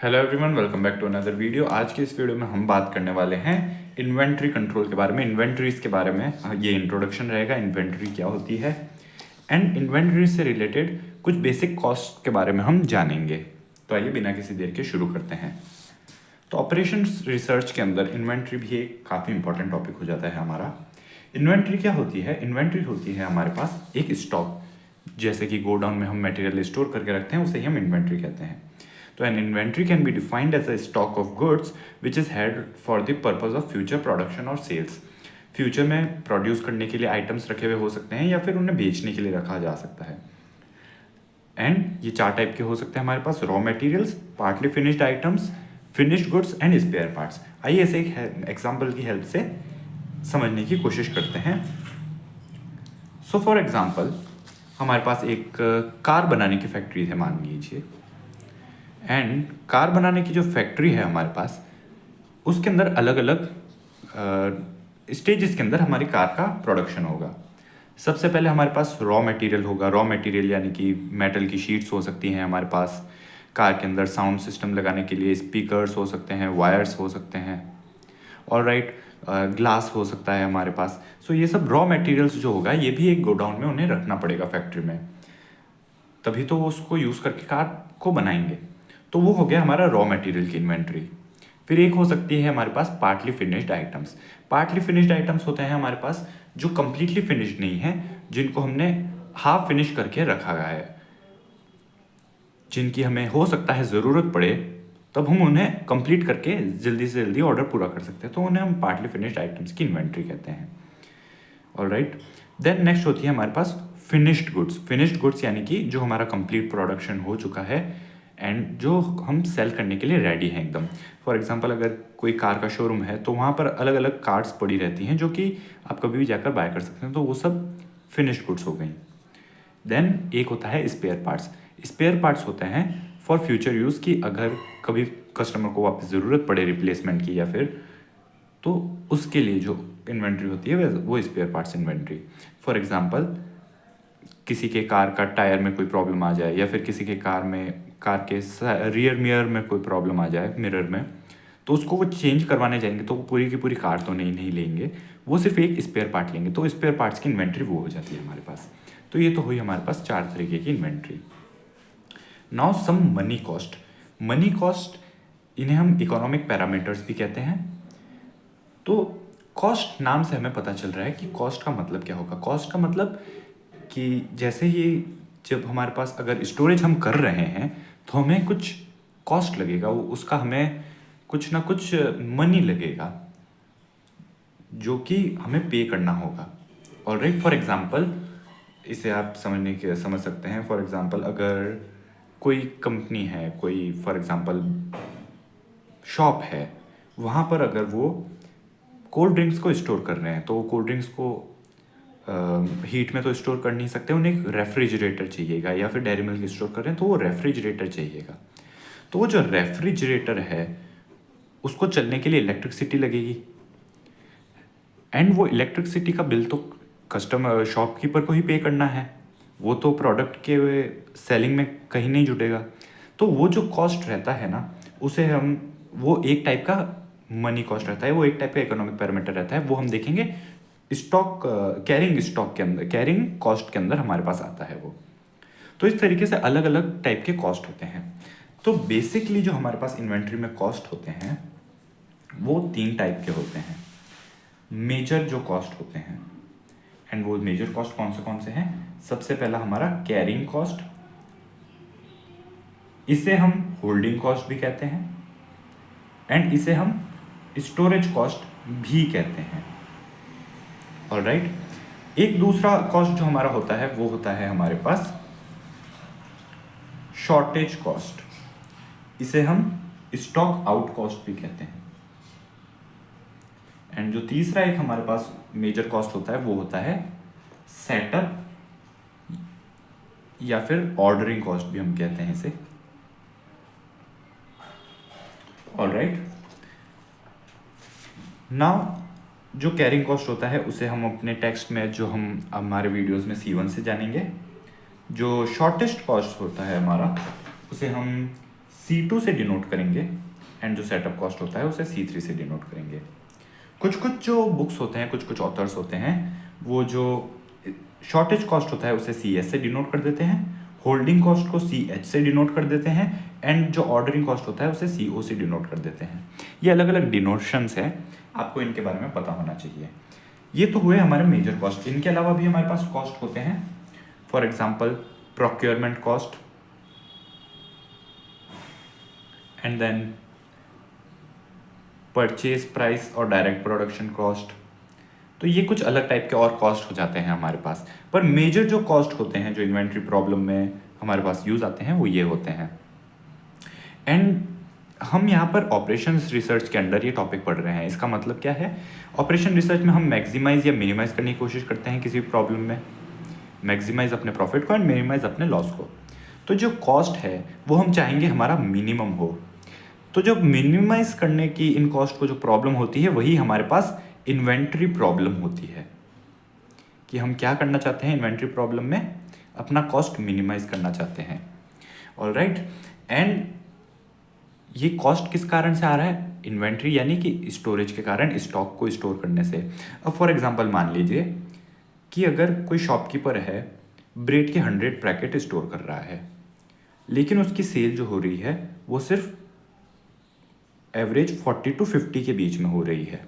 Hello everyone, welcome back to another video. आज के इस वीडियो में हम बात करने वाले हैं इन्वेंट्री कंट्रोल के बारे में, इन्वेंट्रीज के बारे में। ये इंट्रोडक्शन रहेगा, इन्वेंट्री क्या होती है एंड इन्वेंट्री से रिलेटेड कुछ बेसिक कॉस्ट के बारे में हम जानेंगे। तो आइए बिना किसी देर के शुरू करते हैं। तो ऑपरेशंस रिसर्च के अंदर इन्वेंट्री भी एक काफ़ी इंपॉर्टेंट टॉपिक हो जाता है हमारा। इन्वेंट्री क्या होती है? इन्वेंट्री होती है हमारे पास एक स्टॉक, जैसे कि गोडाउन में हम मटेरियल स्टोर करके रखते हैं, उसे ही हम इन्वेंट्री कहते हैं। तो an inventory can be defined as a stock of goods which is held for the purpose of future production or sales। Future में प्रोड्यूस करने के लिए आइटम्स रखे हुए हो सकते हैं या फिर उन्हें बेचने के लिए रखा जा सकता है। एंड ये चार टाइप के हो सकते हैं हमारे पास: raw materials, partly finished items, finished goods and spare parts. आइए ऐसे एक एग्जाम्पल की हेल्प से समझने की कोशिश करते हैं। सो फॉर एग्जाम्पल, हमारे पास एक कार बनाने की फैक्ट्री है मान लीजिए। एंड कार बनाने की जो फैक्ट्री है हमारे पास, उसके अंदर अलग अलग स्टेजेस के अंदर हमारी कार का प्रोडक्शन होगा। सबसे पहले हमारे पास रॉ मटेरियल होगा। रॉ मटेरियल यानी कि मेटल की शीट्स हो सकती हैं हमारे पास, कार के अंदर साउंड सिस्टम लगाने के लिए स्पीकर्स हो सकते हैं, वायर्स हो सकते हैं, और राइट ग्लास हो सकता है हमारे पास। सो ये सब रॉ मटेरियल्स जो होगा, ये भी एक गोडाउन में उन्हें रखना पड़ेगा फैक्ट्री में, तभी तो वो उसको यूज़ करके कार को बनाएंगे। तो वो हो गया हमारा रॉ मटेरियल की इन्वेंट्री। फिर एक हो सकती है हमारे पास partly finished items. Partly finished items होते हैं हमारे पास जो कंप्लीटली फिनिश्ड नहीं है, जिनको हमने हाफ फिनिश करके रखा गया है, जिनकी हमें हो सकता है ज़रूरत पड़े तब हम उन्हें कंप्लीट करके जल्दी से जल्दी ऑर्डर पूरा कर सकते हैं, तो उन्हें हम पार्टली फिनिश्ड आइटम्स की इन्वेंट्री कहते हैं। ऑलराइट, देन नेक्स्ट होती है हमारे पास फिनिश्ड गुड्स। फिनिश्ड गुड्स यानी कि जो हमारा कंप्लीट प्रोडक्शन हो चुका है एंड जो हम सेल करने के लिए रेडी हैं एकदम। फॉर एग्जांपल, अगर कोई कार का शोरूम है तो वहाँ पर अलग अलग कार्ड्स पड़ी रहती हैं जो कि आप कभी भी जाकर बाय कर सकते हैं, तो वो सब फिनिश्ड गुड्स हो गई। देन एक होता है स्पेयर पार्ट्स। स्पेयर पार्ट्स होते हैं फॉर फ्यूचर यूज़, की अगर कभी कस्टमर को वापस ज़रूरत पड़े रिप्लेसमेंट की या फिर, तो उसके लिए जो इन्वेंट्री होती है वो spare parts inventory. For example, किसी के कार का टायर में कोई प्रॉब्लम आ जाए या फिर किसी के कार के रियर मिरर में कोई प्रॉब्लम आ जाए मिरर में, तो उसको वो चेंज करवाने जाएंगे तो वो पूरी की पूरी कार तो नहीं लेंगे, वो सिर्फ एक स्पेयर पार्ट लेंगे, तो स्पेयर पार्ट्स की इन्वेंट्री वो हो जाती है हमारे पास। तो ये तो हुई हमारे पास चार तरीके की inventory. Now some money cost. Money cost, इन्हें हम इकोनॉमिक पैरामीटर्स भी कहते हैं। तो कॉस्ट नाम से हमें पता चल रहा है कि कॉस्ट का मतलब क्या होगा। कॉस्ट का मतलब कि जैसे ही जब हमारे पास अगर स्टोरेज हम कर रहे हैं तो हमें कुछ कॉस्ट लगेगा, वो उसका हमें कुछ ना कुछ मनी लगेगा जो कि हमें पे करना होगा। ऑलराइट, फॉर एग्जांपल, इसे आप समझ सकते हैं। फॉर एग्जांपल, अगर कोई कंपनी है, कोई फॉर एग्जांपल शॉप है, वहाँ पर अगर वो कोल्ड ड्रिंक्स को स्टोर कर रहे हैं, तो वो कोल्ड ड्रिंक्स को हीट में तो स्टोर कर नहीं सकते, उन्हें एक रेफ्रिजरेटर चाहिएगा, या फिर डेयरी मिल्क स्टोर कर रहे हैं तो वो रेफ्रिजरेटर चाहिएगा। तो वो जो रेफ्रिजरेटर है उसको चलने के लिए इलेक्ट्रिसिटी लगेगी, एंड वो इलेक्ट्रिसिटी का बिल तो कस्टमर शॉपकीपर को ही पे करना है, वो तो प्रोडक्ट के सेलिंग में कहीं नहीं जुटेगा। तो वो जो कॉस्ट रहता है ना, उसे हम, वो एक टाइप का मनी कॉस्ट रहता है, वो एक टाइप का इकोनॉमिक पैरामीटर रहता है, वो हम देखेंगे स्टॉक कैरिंग स्टॉक के अंदर, कैरिंग कॉस्ट के अंदर हमारे पास आता है वो। तो इस तरीके से अलग अलग टाइप के कॉस्ट होते हैं। तो बेसिकली जो हमारे पास इन्वेंट्री में कॉस्ट होते हैं वो तीन टाइप के होते हैं। मेजर जो कॉस्ट होते हैं, एंड वो मेजर कॉस्ट कौन से हैं? सबसे पहला हमारा कैरिंग कॉस्ट, इसे हम होल्डिंग कॉस्ट भी कहते हैं, एंड इसे हम स्टोरेज कॉस्ट भी कहते हैं। ऑलराइट, एक दूसरा कॉस्ट जो हमारा होता है वो होता है हमारे पास शॉर्टेज कॉस्ट, इसे हम स्टॉक आउट कॉस्ट भी कहते हैं। एंड जो तीसरा एक हमारे पास मेजर कॉस्ट होता है वो होता है सेटअप, या फिर ऑर्डरिंग कॉस्ट भी हम कहते हैं इसे। ऑलराइट, नाउ जो कैरिंग कॉस्ट होता है उसे हम अपने टेक्स्ट में, जो हम हमारे वीडियोस में C1 से जानेंगे। जो शॉर्टेस्ट कॉस्ट होता है हमारा, उसे हम C2 से डिनोट करेंगे एंड जो सेटअप कॉस्ट होता है उसे C3 से डिनोट करेंगे। कुछ कुछ जो बुक्स होते हैं, कुछ कुछ ऑथर्स होते हैं, वो जो शॉर्टेज कॉस्ट होता है उसे CS से डिनोट कर देते हैं, होल्डिंग कॉस्ट को CH से डिनोट कर देते हैं, एंड जो ऑर्डरिंग कॉस्ट होता है उसे CO से डिनोट कर देते हैं। ये अलग अलग डिनोशंस हैं, आपको इनके बारे में पता होना चाहिए। ये तो हुए हमारे मेजर कॉस्ट। इनके अलावा भी हमारे पास कॉस्ट होते हैं, for example procurement cost, and then purchase price और डायरेक्ट प्रोडक्शन कॉस्ट। तो ये कुछ अलग टाइप के और कॉस्ट हो जाते हैं हमारे पास, पर मेजर जो कॉस्ट होते हैं जो इन्वेंट्री प्रॉब्लम में हमारे पास यूज आते हैं वो ये होते हैं। एंड हम यहाँ पर ऑपरेशंस रिसर्च के अंडर ये टॉपिक पढ़ रहे हैं। इसका मतलब क्या है, ऑपरेशन रिसर्च में हम मैक्सिमाइज या मिनिमाइज करने की कोशिश करते हैं किसी प्रॉब्लम में, मैक्सिमाइज अपने प्रॉफिट को एंड मिनिमाइज अपने लॉस को। तो जो कॉस्ट है वो हम चाहेंगे हमारा मिनिमम हो। तो जो मिनिमाइज करने की इन कॉस्ट को जो प्रॉब्लम होती है वही हमारे पास इन्वेंट्री प्रॉब्लम होती है, कि हम क्या करना चाहते हैं इन्वेंट्री प्रॉब्लम में, अपना कॉस्ट मिनिमाइज करना चाहते हैं। ऑलराइट, एंड ये कॉस्ट किस कारण से आ रहा है, इन्वेंट्री यानी कि स्टोरेज के कारण, स्टॉक को स्टोर करने से। अब फॉर एग्जांपल मान लीजिए कि अगर कोई शॉपकीपर है, ब्रेड के 100 पैकेट स्टोर कर रहा है, लेकिन उसकी सेल जो हो रही है वो सिर्फ एवरेज 40 to 50 के बीच में हो रही है,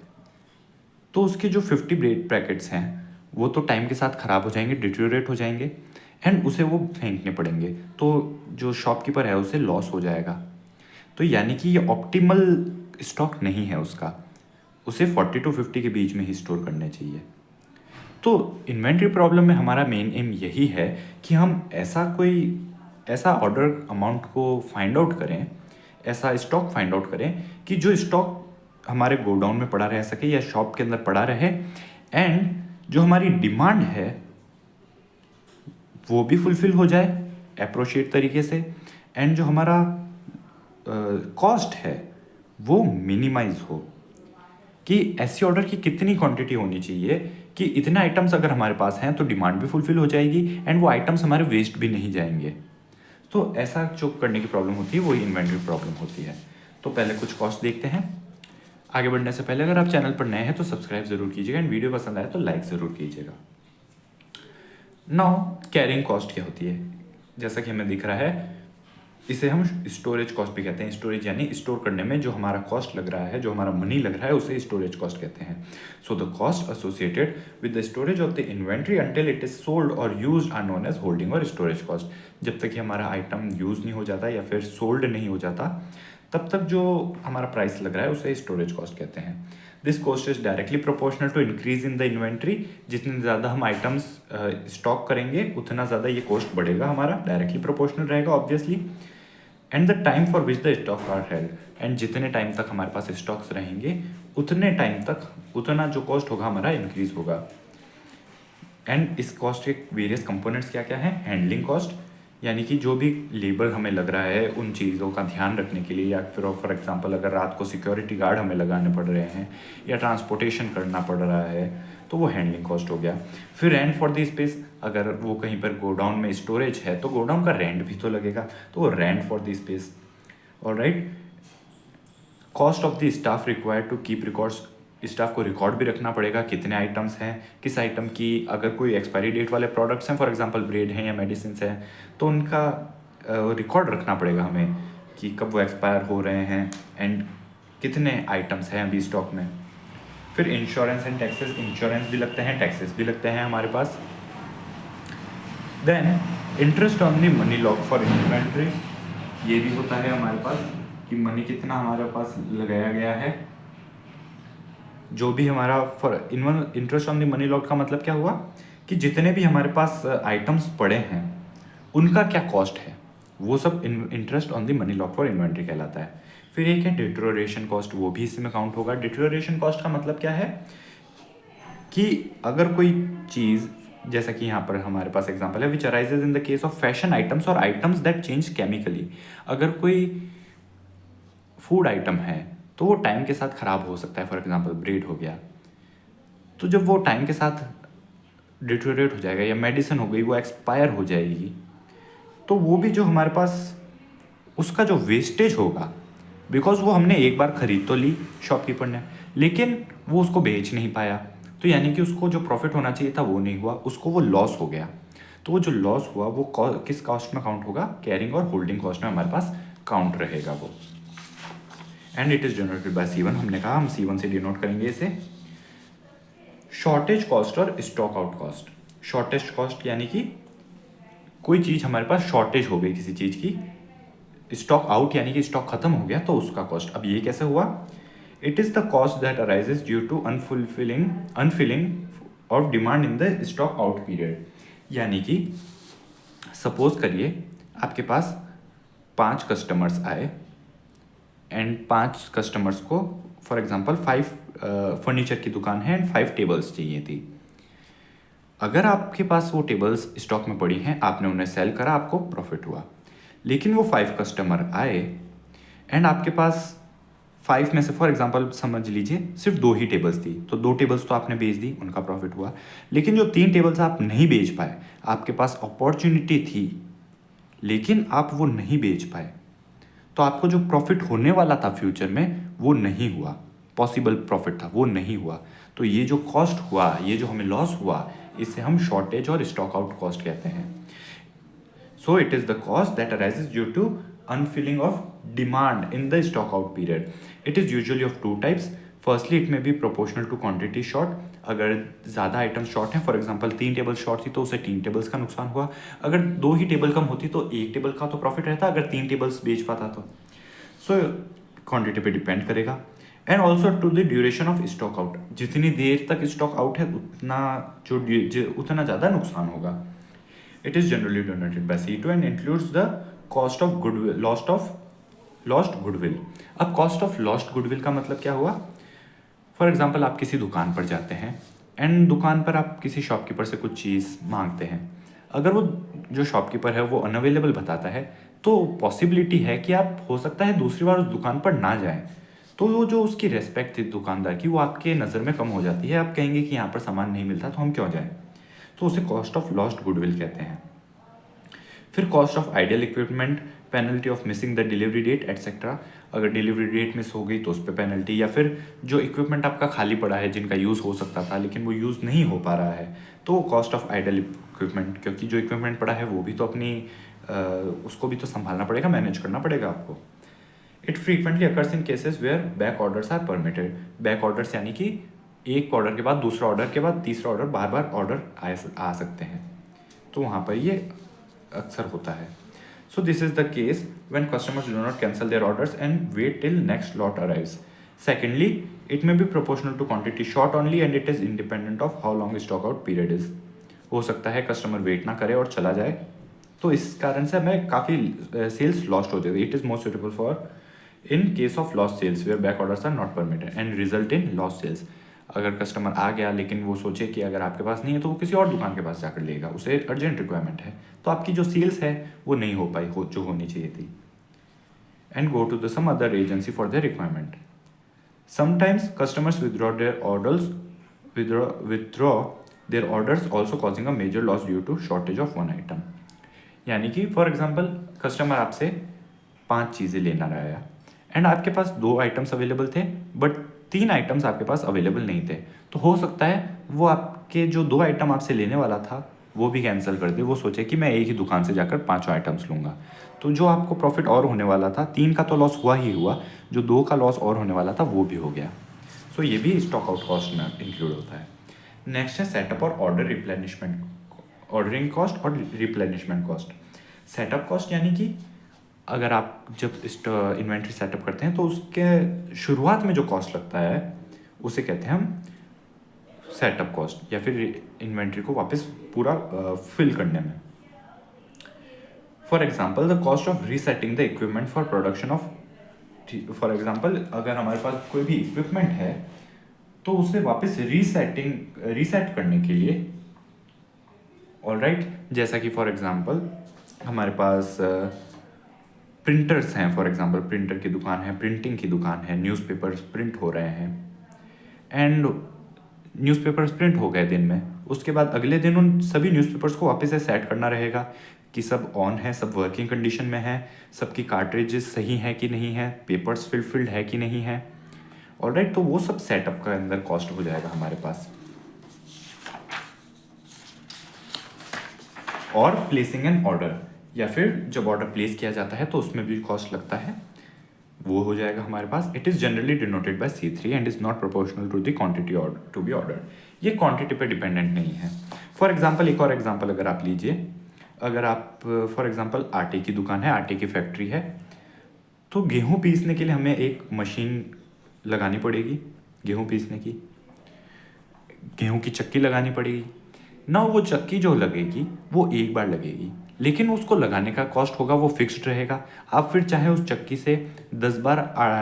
तो उसके जो 50 ब्रेड पैकेट्स हैं वो तो टाइम के साथ ख़राब हो जाएंगे, डिटेरियोरेट हो जाएंगे, एंड उसे वो फेंकने पड़ेंगे, तो जो शॉपकीपर है उसे लॉस हो जाएगा। तो यानी कि ये ऑप्टिमल स्टॉक नहीं है उसका, उसे 40 to 50 के बीच में ही स्टोर करने चाहिए। तो इन्वेंट्री प्रॉब्लम में हमारा मेन एम यही है कि हम ऐसा ऑर्डर अमाउंट को फाइंड आउट करें, ऐसा स्टॉक फाइंड आउट करें कि जो स्टॉक हमारे गोडाउन में पड़ा रह सके या शॉप के अंदर पड़ा रहे, एंड जो हमारी डिमांड है वो भी फुलफिल हो जाए अप्रोप्रिएट तरीके से, एंड जो हमारा कॉस्ट है वो मिनिमाइज हो, कि ऐसी ऑर्डर की कितनी क्वांटिटी होनी चाहिए कि इतने आइटम्स अगर हमारे पास हैं तो डिमांड भी फुलफिल हो जाएगी एंड वो आइटम्स हमारे वेस्ट भी नहीं जाएंगे। तो ऐसा जो करने की प्रॉब्लम होती है वही इन्वेंट्री प्रॉब्लम होती है। तो पहले कुछ कॉस्ट देखते हैं। आगे बढ़ने से पहले अगर आप चैनल पर नए हैं तो सब्सक्राइब जरूर कीजिएगा, एंड वीडियो पसंद आए तो लाइक ज़रूर कीजिएगा। नाउ कैरिंग कॉस्ट क्या होती है, जैसा कि हमें दिख रहा है, इसे हम स्टोरेज कॉस्ट भी कहते हैं। स्टोरेज यानी स्टोर करने में जो हमारा कॉस्ट लग रहा है, जो हमारा मनी लग रहा है, उसे स्टोरेज कॉस्ट कहते हैं। So the cost associated with the storage of the inventory until it is sold or used are known as holding or storage cost. जब तक कि हमारा आइटम यूज नहीं हो जाता या फिर सोल्ड नहीं हो जाता, तब तक जो हमारा प्राइस लग रहा है उसे स्टोरेज कॉस्ट कहते हैं। This cost is directly proportional to increase in the inventory. जितने ज़्यादा हम आइटम्स स्टॉक करेंगे उतना ज़्यादा ये कॉस्ट बढ़ेगा हमारा, डायरेक्टली प्रोपोर्शनल रहेगा obviously. And the time for which the stock are held, and जितने टाइम तक हमारे पास स्टॉक्स रहेंगे उतने टाइम तक उतना जो कॉस्ट होगा हमारा इंक्रीज होगा। एंड इस कॉस्ट के वेरियस कंपोनेंट्स क्या क्या हैं, हैंडलिंग कॉस्ट यानी कि जो भी लेबर हमें लग रहा है उन चीज़ों का ध्यान रखने के लिए, या फिर फॉर एग्जांपल अगर रात को सिक्योरिटी गार्ड हमें लगाने पड़ रहे हैं या ट्रांसपोर्टेशन करना पड़ रहा है तो वो हैंडलिंग कॉस्ट हो गया। फिर रेंट फॉर द स्पेस, अगर वो कहीं पर गोडाउन में स्टोरेज है तो गोडाउन का रेंट भी तो लगेगा, तो वो rent for the space. Alright, cost of the staff required to keep records, staff को रिकॉर्ड भी रखना पड़ेगा कितने आइटम्स हैं, किस आइटम की, अगर कोई एक्सपायरी डेट वाले प्रोडक्ट्स हैं, फॉर एग्जांपल ब्रेड हैं या मेडिसिन हैं, तो उनका रिकॉर्ड रखना पड़ेगा हमें कि कब वो एक्सपायर हो रहे हैं एंड कितने आइटम्स हैं अभी स्टॉक में। फिर इंश्योरेंस एंड टैक्सेस, इंश्योरेंस भी लगते हैं, टैक्सेस भी लगते हैं हमारे पास। Then interest on the money lock for inventory, ये भी होता है हमारे पास कि मनी कितना हमारे पास लगाया गया है, जो भी हमारा for interest on the money lock का मतलब क्या हुआ कि जितने भी हमारे पास आइटम्स पड़े हैं उनका क्या कॉस्ट है, वो सब interest on the money lock for inventory कहलाता है। फिर एक है डिटेरियोरेशन कॉस्ट, वो भी इसमें काउंट होगा। डिटेरियोरेशन कॉस्ट का मतलब क्या है कि अगर कोई चीज़, जैसा कि यहाँ पर हमारे पास एग्जांपल है, which arises in the case of fashion items or items that change chemically. अगर कोई फूड आइटम है तो वो टाइम के साथ ख़राब हो सकता है, फॉर एग्जांपल ब्रेड हो गया, तो जब वो टाइम के साथ डिटेरियोरेट हो जाएगा, या मेडिसिन हो गई वो एक्सपायर हो जाएगी, तो वो भी जो हमारे पास उसका जो वेस्टेज होगा, बिकॉज वो हमने एक बार खरीद तो ली शॉपकीपर ने, लेकिन वो उसको बेच नहीं पाया, तो यानी कि उसको जो प्रॉफिट होना चाहिए था वो नहीं हुआ, उसको वो लॉस हो गया। तो वो जो लॉस हुआ वो किस कॉस्ट में काउंट होगा? कैरिंग और होल्डिंग कॉस्ट में हमारे पास काउंट रहेगा वो। And it is generated by C1। हमने कहा हम C1 से डिनोट करेंगे इसे। शॉर्टेज कॉस्ट और stock out cost. Shortage cost यानी कि कोई चीज़ हमारे पास शॉर्टेज हो गई किसी चीज़ की, स्टॉक आउट यानी कि स्टॉक खत्म हो गया तो उसका कॉस्ट। अब ये कैसे हुआ? It is the cost that arises due to unfilling of demand in the stock out period. यानी कि सपोज करिए आपके पास 5 कस्टमर्स आए एंड 5 कस्टमर्स को फॉर एग्जांपल 5 फर्नीचर की दुकान है एंड 5 टेबल्स चाहिए थी। अगर आपके पास वो टेबल्स स्टॉक में पड़ी हैं, आपने उन्हें सेल करा, आपको प्रॉफिट हुआ। लेकिन वो 5 कस्टमर आए एंड आपके पास 5 में से फॉर एग्जांपल समझ लीजिए सिर्फ 2 ही टेबल्स थी, तो 2 टेबल्स तो आपने बेच दी, उनका प्रॉफिट हुआ। लेकिन जो 3 टेबल्स आप नहीं बेच पाए, आपके पास अपॉर्चुनिटी थी लेकिन आप वो नहीं बेच पाए, तो आपको जो प्रॉफिट होने वाला था फ्यूचर में वो नहीं हुआ, पॉसिबल प्रॉफिट था वो नहीं हुआ। तो ये जो कॉस्ट हुआ, ये जो हमें लॉस हुआ, इसे हम शॉर्टेज और स्टॉक आउट कॉस्ट कहते हैं। So it is the cost that arises due to unfilling of demand in the stock out period. It is usually of 2 types. Firstly it may be proportional to quantity short. अगर ज़्यादा item short हैं, for example 3 table short थी तो उसे 3 tables का नुकसान हुआ। अगर 2 ही टेबल कम होती तो 1 टेबल का तो प्रॉफिट रहता, अगर 3 टेबल्स बेच पाता तो। सो क्वांटिटी पे डिपेंड करेगा। And also to the duration of stock out. जितनी देर तक स्टॉक आउट है उतना उतना ज़्यादा नुकसान होगा। It is generally donated bye C2 and includes the cost of goodwill, lost goodwill. अब कॉस्ट ऑफ लॉस्ट गुडविल का मतलब क्या हुआ? फॉर एग्जाम्पल आप किसी दुकान पर जाते हैं एंड दुकान पर आप किसी शॉपकीपर से कुछ चीज़ मांगते हैं। अगर वो जो शॉपकीपर है वो अनअवेलेबल बताता है तो पॉसिबिलिटी है कि आप हो सकता है दूसरी बार उस दुकान पर ना जाएं। तो वो जो उसकी रेस्पेक्ट थी दुकानदार की, वो आपके नज़र में कम हो जाती है। आप कहेंगे कि यहाँ पर सामान नहीं मिलता तो हम क्यों जाएं। तो उसे कॉस्ट ऑफ लॉस्ट गुडविल कहते हैं। फिर cost of ideal equipment, penalty of missing the delivery date etcetera. अगर डिलीवरी डेट मिस हो गई तो उस पर पेनल्टी, या फिर जो इक्विपमेंट आपका खाली पड़ा है जिनका यूज़ हो सकता था लेकिन वो यूज़ नहीं हो पा रहा है, तो कॉस्ट ऑफ आइडियल इक्विपमेंट। क्योंकि जो इक्विपमेंट पड़ा है वो भी तो अपनी उसको भी तो संभालना पड़ेगा, मैनेज करना पड़ेगा आपको। It frequently occurs in cases where back orders are permitted. Back orders यानी कि एक ऑर्डर के बाद दूसरा ऑर्डर के बाद तीसरा ऑर्डर, बार बार ऑर्डर आ सकते हैं, तो वहाँ पर ये अक्सर होता है। So this is the case when customers do not cancel their orders and wait till next lot arrives. Secondly, it may be proportional to quantity short only and it is independent of how long stock out period is. हो सकता है customer wait ना करे और चला जाए, तो इस कारण से हमें काफ़ी सेल्स लॉस्ट हो जाती है। It is most suitable for in case of lost sales where back orders are not permitted and result in lost sales. अगर कस्टमर आ गया लेकिन वो सोचे कि अगर आपके पास नहीं है तो वो किसी और दुकान के पास जाकर लेगा, उसे अर्जेंट रिक्वायरमेंट है, तो आपकी जो सेल्स है वो नहीं हो पाई जो होनी चाहिए थी। And go to the some other agency for their requirement. Sometimes customers withdraw their orders withdraw their orders also causing a major loss due to shortage of one item. यानी कि फॉर एग्जाम्पल कस्टमर आपसे 5 चीज़ें लेना रहा and आपके पास 2 items available थे but 3 items आपके पास available नहीं थे, तो हो सकता है वो आपके जो 2 आइटम आपसे लेने वाला था वो भी कैंसिल कर दे। वो सोचे कि मैं एक ही दुकान से जाकर 5 आइटम्स लूँगा, तो जो आपको प्रॉफिट और होने वाला था 3 का तो लॉस हुआ ही हुआ, जो 2 का लॉस और होने वाला था वो भी हो गया। सो ये भी स्टॉक आउट कॉस्ट में इंक्लूड होता है। नेक्स्ट है सेटअप और ऑर्डर रिप्लेनिशमेंट, ऑर्डरिंग कॉस्ट और रिप्लेनिशमेंट कॉस्ट। सेटअप कॉस्ट यानी कि अगर आप जब इन्वेंट्री सेटअप करते हैं तो उसके शुरुआत में जो कॉस्ट लगता है उसे कहते हैं हम सेटअप कॉस्ट, या फिर इन्वेंट्री को वापस पूरा फिल करने में। For example the cost of resetting the equipment for production of, for example अगर हमारे पास कोई भी इक्विपमेंट है तो उसे वापस रीसेट करने के लिए, ऑलराइट, जैसा कि फॉर एग्जांपल हमारे पास प्रिंटर्स हैं, फॉर एग्जांपल प्रिंटर की दुकान है, प्रिंटिंग की दुकान है, न्यूज़पेपर्स प्रिंट हो रहे हैं एंड न्यूज़पेपर्स प्रिंट हो गए दिन में, उसके बाद अगले दिन उन सभी न्यूज़पेपर्स को वापस से सेट करना रहेगा कि सब ऑन है, सब वर्किंग कंडीशन में है, सबकी कार्ट्रिजेस सही है कि नहीं है, पेपर्स फिल्ड है कि नहीं है। ऑलराइट, तो वो सब सेटअप का अंदर कॉस्ट हो जाएगा हमारे पास। और प्लेसिंग एन ऑर्डर, या फिर जब ऑर्डर प्लेस किया जाता है तो उसमें भी कॉस्ट लगता है, वो हो जाएगा हमारे पास। It is generally denoted by C3 and is not proportional to the quantity to be ordered. ये क्वांटिटी पे डिपेंडेंट नहीं है। फॉर एग्जांपल, एक और एग्जांपल अगर आप लीजिए, अगर आप फॉर एग्जांपल आटे की दुकान है, आटे की फैक्ट्री है, तो गेहूँ पीसने के लिए हमें एक मशीन लगानी पड़ेगी, गेहूँ पीसने की, गेहूँ की चक्की लगानी पड़ेगी ना। वो चक्की जो लगेगी वो एक बार लगेगी, लेकिन उसको लगाने का कॉस्ट होगा वो फिक्स्ड रहेगा। आप फिर चाहे उस चक्की से 10 बार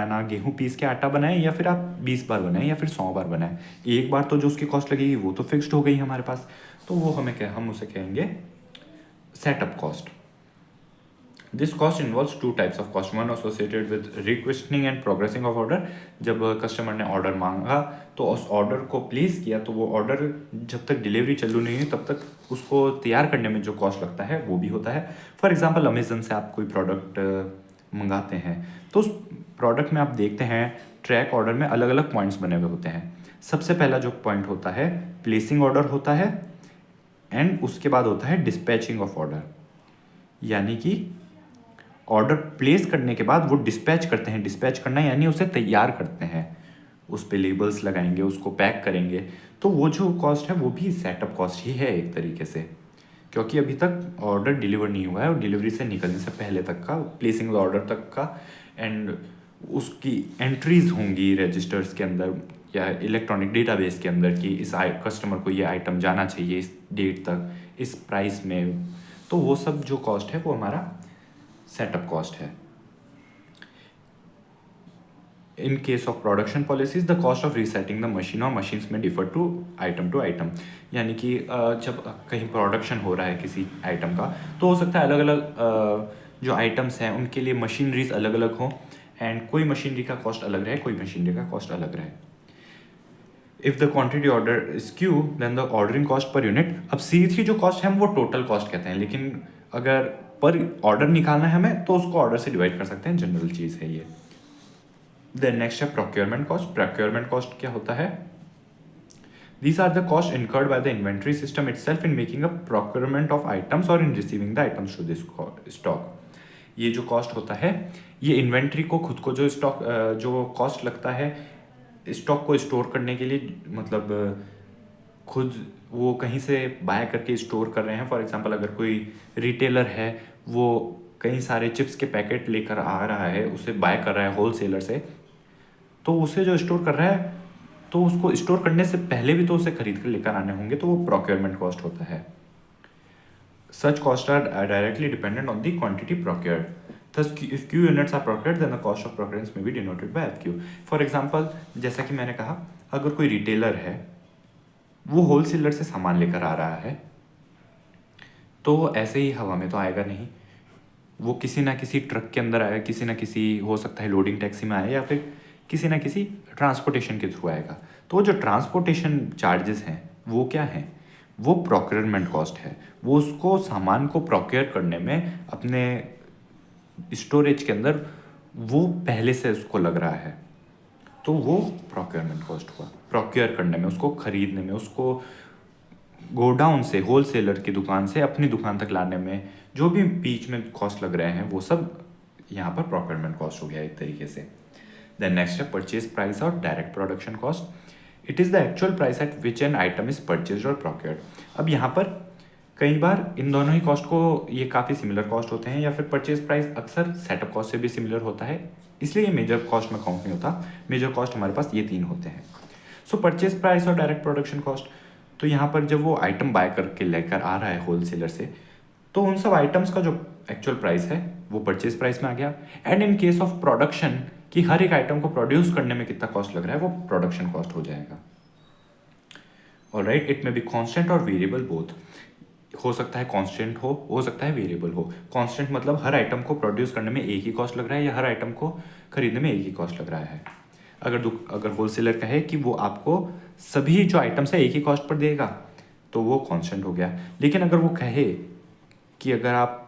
ना गेहूँ पीस के आटा बनाएं, या फिर आप 20 बार बनाएं, या फिर 100 बार बनाएं, एक बार तो जो उसकी कॉस्ट लगेगी वो तो फिक्स्ड हो गई हमारे पास। तो वो हम उसे कहेंगे setup cost. This cost involves two types of cost, one associated with requesting and progressing of order. जब कस्टमर ने ऑर्डर मांगा तो उस ऑर्डर को प्लेस किया, तो वो ऑर्डर जब तक डिलीवरी चालू नहीं हुई तब तक उसको तैयार करने में जो कॉस्ट लगता है वो भी होता है। फॉर एग्जांपल, अमेजन से आप कोई प्रोडक्ट मंगाते हैं, तो उस प्रोडक्ट में आप देखते हैं ट्रैक ऑर्डर में अलग अलग पॉइंट्स बने हुए होते हैं। सबसे पहला जो पॉइंट होता है प्लेसिंग ऑर्डर होता है, एंड उसके बाद होता है डिस्पैचिंग ऑफ ऑर्डर, यानी कि ऑर्डर प्लेस करने के बाद वो डिस्पैच करते हैं। डिस्पैच करना यानी उसे तैयार करते हैं, उस पे लेबल्स लगाएंगे, उसको पैक करेंगे। तो वो जो कॉस्ट है वो भी सेटअप कॉस्ट ही है एक तरीके से, क्योंकि अभी तक ऑर्डर डिलीवर नहीं हुआ है, और डिलीवरी से निकलने से पहले तक का, प्लेसिंग ऑर्डर तक का, एंड उसकी एंट्रीज होंगी रजिस्टर्स के अंदर या इलेक्ट्रॉनिक डेटाबेस के अंदर कि इस कस्टमर को ये आइटम जाना चाहिए इस डेट तक, इस प्राइस में। तो वो सब जो कॉस्ट है वो हमारा सेटअप कॉस्ट है। इन case of production policies, the cost of resetting the machine और मशीन्स में डिफर टू आइटम, यानी कि जब कहीं प्रोडक्शन हो रहा है किसी आइटम का, तो हो सकता है अलग अलग जो आइटम्स हैं उनके लिए मशीनरीज अलग अलग हों, एंड कोई मशीनरी का कॉस्ट अलग रहे, कोई मशीनरी का कॉस्ट अलग रहे। If the quantity order is Q then the ordering cost per unit. अब C3 जो कॉस्ट है वो टोटल कॉस्ट कहते हैं, लेकिन अगर पर ऑर्डर निकालना है हमें तो उसको ऑर्डर से डिवाइड कर सकते हैं, जनरल चीज़ है ये। देन नेक्स्ट है प्रोक्योरमेंट कॉस्ट। प्रोक्योरमेंट कॉस्ट क्या होता है? These are the costs incurred by the inventory system itself in making a procurement of items or in receiving the items to this stock. ये जो cost होता है, ये inventory को खुद को जो स्टॉक जो कॉस्ट लगता है स्टॉक को स्टोर करने के लिए, मतलब खुद वो कहीं से बाय करके स्टोर कर रहे हैं। फॉर एग्जांपल, अगर कोई रिटेलर है, वो कई सारे चिप्स के पैकेट लेकर आ रहा है, उसे बाय कर रहा है होल सेलर से, तो उसे जो स्टोर कर रहा है, तो उसको स्टोर करने से पहले भी तो उसे खरीद कर लेकर आने होंगे, तो वो प्रोक्योरमेंट कॉस्ट होता है। Such cost are directly dependent on the quantity procured. Thus, if Q units are procured, then the cost of procurement may be denoted by FQ. For example, जैसा कि मैंने कहा, अगर कोई रिटेलर है, वो होलसेलर से सामान लेकर आ रहा है, तो वो ऐसे ही हवा में तो आएगा नहीं, वो किसी ना किसी ट्रक के अंदर आएगा, किसी ना किसी, हो सकता है लोडिंग टैक्सी में आए, या फिर किसी ना किसी ट्रांसपोर्टेशन के थ्रू आएगा। तो जो ट्रांसपोर्टेशन चार्जेस हैं वो क्या हैं? वो प्रोक्योरमेंट कॉस्ट है। वो उसको सामान को प्रोक्योर करने में, अपने स्टोरेज के अंदर वो पहले से उसको लग रहा है, तो वो प्रोक्योरमेंट कॉस्ट हुआ। प्रोक्योर करने में, उसको खरीदने में, उसको गोडाउन से, होलसेलर की दुकान से अपनी दुकान तक लाने में जो भी बीच में कॉस्ट लग रहे हैं, वो सब यहाँ पर प्रोक्योरमेंट कॉस्ट हो गया एक तरीके से। देन नेक्स्ट है परचेज प्राइस और direct production cost. It is the actual price at which an item is purchase और प्रोक्योर्ड। अब यहाँ पर कई बार इन दोनों ही कॉस्ट को, ये काफ़ी सिमिलर कॉस्ट होते हैं, या फिर परचेज प्राइस अक्सर सेटअप कॉस्ट से भी सिमिलर होता है, इसलिए ये मेजर कॉस्ट में काउंट नहीं होता। मेजर कॉस्ट हमारे पास ये 3 होते हैं। सो परचेज प्राइस और डायरेक्ट प्रोडक्शन कॉस्ट, तो यहाँ पर जब वो आइटम बाय करके लेकर आ रहा है होलसेलर से, तो उन सब आइटम्स का जो एक्चुअल प्राइस है वो परचेज प्राइस में आ गया। And in case of production, कि हर एक आइटम को प्रोड्यूस करने में कितना कॉस्ट लग रहा है, वो प्रोडक्शन कॉस्ट हो जाएगा। ऑलराइट, इट में बी कांस्टेंट और वेरिएबल बोथ। हो सकता है कांस्टेंट हो सकता है वेरिएबल हो। कांस्टेंट मतलब हर आइटम को प्रोड्यूस करने में एक ही कॉस्ट लग रहा है, या हर आइटम को खरीदने में एक ही कॉस्ट लग रहा है। अगर होलसेलर कहे कि वो आपको सभी जो आइटम्स है एक ही कॉस्ट पर देगा, तो वो कांस्टेंट हो गया। लेकिन अगर वो कहे कि अगर आप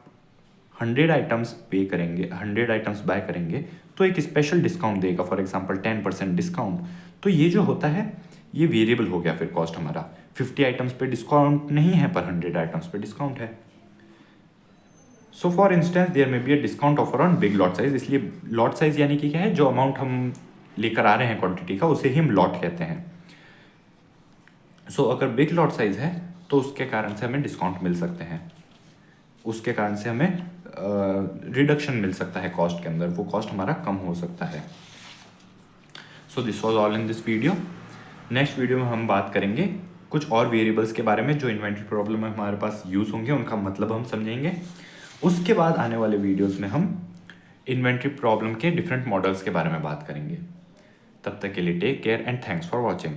100 आइटम्स पे करेंगे, 100 आइटम्स बाय करेंगे तो एक स्पेशल डिस्काउंट देगा, फॉर एग्जांपल 10% डिस्काउंट। तो ये जो होता है ये वेरिएबल हो गया फिर कॉस्ट हमारा। 50 आइटम्स पे डिस्काउंट नहीं है पर 100 आइटम्स पे डिस्काउंट है। सो फॉर इंस्टेंस देयर में be a discount offer on big lot size. इसलिए लॉट साइज यानी कि क्या है, जो अमाउंट हम लेकर आ रहे हैं क्वांटिटी का उसे ही हम लॉट कहते हैं। सो अगर बिग लॉट साइज है तो उसके कारण से हमें डिस्काउंट मिल सकते हैं, उसके कारण से हमें रिडक्शन मिल सकता है कॉस्ट के अंदर, वो कॉस्ट हमारा कम हो सकता है। So this was all in this video. Next video में हम बात करेंगे कुछ और वेरिएबल्स के बारे में जो इन्वेंट्री प्रॉब्लम में हमारे पास यूज़ होंगे, उनका मतलब हम समझेंगे। उसके बाद आने वाले वीडियोस में हम इन्वेंट्री प्रॉब्लम के डिफरेंट मॉडल्स के बारे में बात करेंगे। तब तक के लिए take care and thanks for watching.